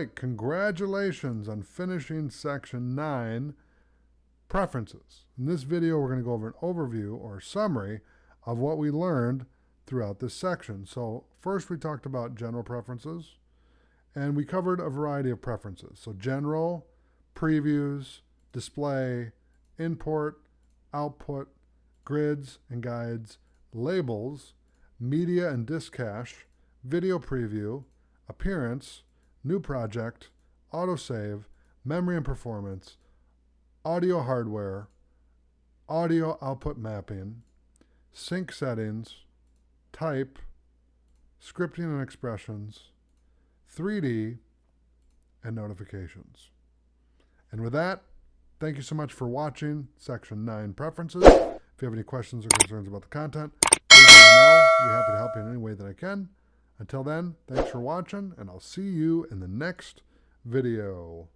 right, congratulations on finishing section 9, preferences. In this video, we're going to go over an overview or summary of what we learned throughout this section. So first we talked about general preferences, and we covered a variety of preferences. So general, previews, display, import, output, grids and guides, labels, media and disk cache, video preview, appearance, new project, autosave, memory and performance, audio hardware, audio output mapping, sync settings, type, scripting and expressions, 3D, and notifications. And with that, thank you so much for watching Section 9 Preferences. If you have any questions or concerns about the content, please let me know. I'll be happy to help you in any way that I can. Until then, thanks for watching, and I'll see you in the next video.